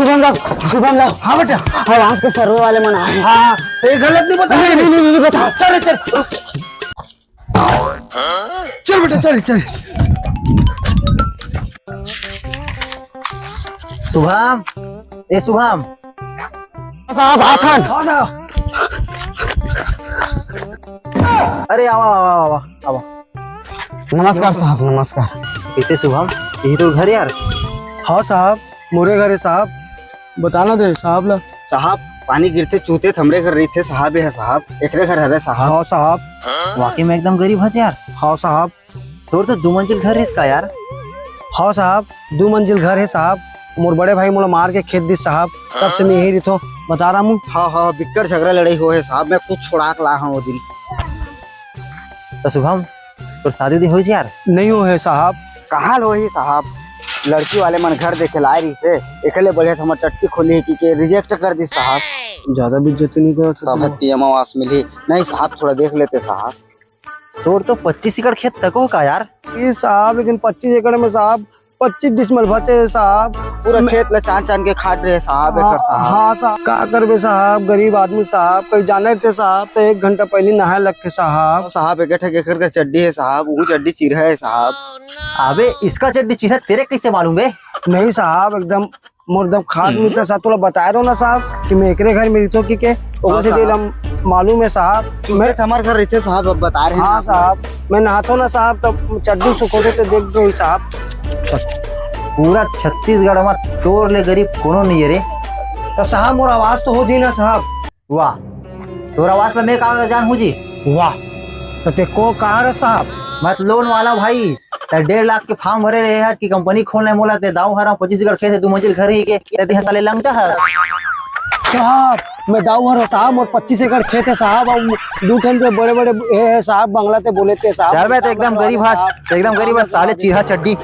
शुभम लाओ। हाँ बेटा, आवाज के सर्वे वाले मना है। हाँ ये गलत नहीं बता। नहीं बेटा, चल चल चल बेटा, चल चल। शुभम, ए शुभम। साहब आथन। अरे आवा आवा आवा आवा। नमस्कार साहब, नमस्कार। कैसे शुभम, यही तो घर यार। हाँ साहब, मोरे घरे साहब, बताना दे साहब ला। साहब पानी गिरते चूते हमरे घर रही थे साहब, है साहब एकरे घर हरे साहब। हाँ साहब। वाकई में एकदम गरीब हज यार। हाँ साहब। तोर तो 2 मंजिल घर है इसका यार। हाँ साहब, 2 मंजिल घर है साहब। मोर बड़े भाई मोला मार के खेत दी साहब, तब से मैं यही रही बता रहा हूँ। हाँ बिक्कर झगड़ा लड़ाई हो है साहब, मैं कुछ छोड़ा के ला हूँ वो दिन। तो शुभम तोर शादी दी हुई यार? नहीं हो है साहब। कहाँ लो ही साहब, लड़की वाले मन घर देखे लाए रही से एकले बढ़िया तो हमार टट्टी खोली है कि रिजेक्ट कर दी साहब। ज्यादा भी इज्जत नहीं करो। तब पीएम आवास मिली नहीं साहब, थोड़ा देख लेते साहब। तोर तो 25 एकड़ खेत तक हो का यार? ये साहब लेकिन 25 एकड़ में साहब 25 डिसमल बचे है साहब। पूरा खेत ला चान के खाट रहे साहब एकर साहब। हाँ साहब, का करबे साहब, गरीब आदमी साहब, कहीं जाने थे साहब तो 1 घंटा पहले नहाए लगते साहब। साहब एक एकर का चड्डी है साहब, वो चड्डी चिर है साहब। अबे इसका चड्डी चिन्ह तेरे कैसे मालूम है? नहीं साहब, एकदम मोर एकदम खास मित्र साहब, तोला बताए रहो ना साहब कि मैं एकरे घर में रही थी के ओकरे से दिल हम मालूम है साहब। मैं हमारे घर रहते साहब, अब बता रहे हैं। हाँ साहब, मैं नहाता ना साहब तब चड्डी सुखोते तो देख गई साहब। पूरा छत्तीसगढ़ में तोर ले गरीब कोनो नहीं है रे। तो साहब मोर आवाज तो हो जी ना साहब। वाह, तोर आवाज में का जान हो जी। वाह, तो ते को कहा रे साहब? मत लोन वाला भाई, 1.5 लाख के फॉर्म भरे रहे आज की कंपनी खोलने मोला ते दाऊ हरा 25 एकड़ खेत है, 2 मंजिल घर ही के ते साले लंगटा है साहब। मैं दाऊ हर साहब, और 25 एकड़ खेत है साहब, और 2 ठन के बड़े बड़े है साहब, बंगला ते बोले थे साहब। चल मैं तो एकदम गरीब हाथ, एकदम गरीब साले चीहा चड्डी।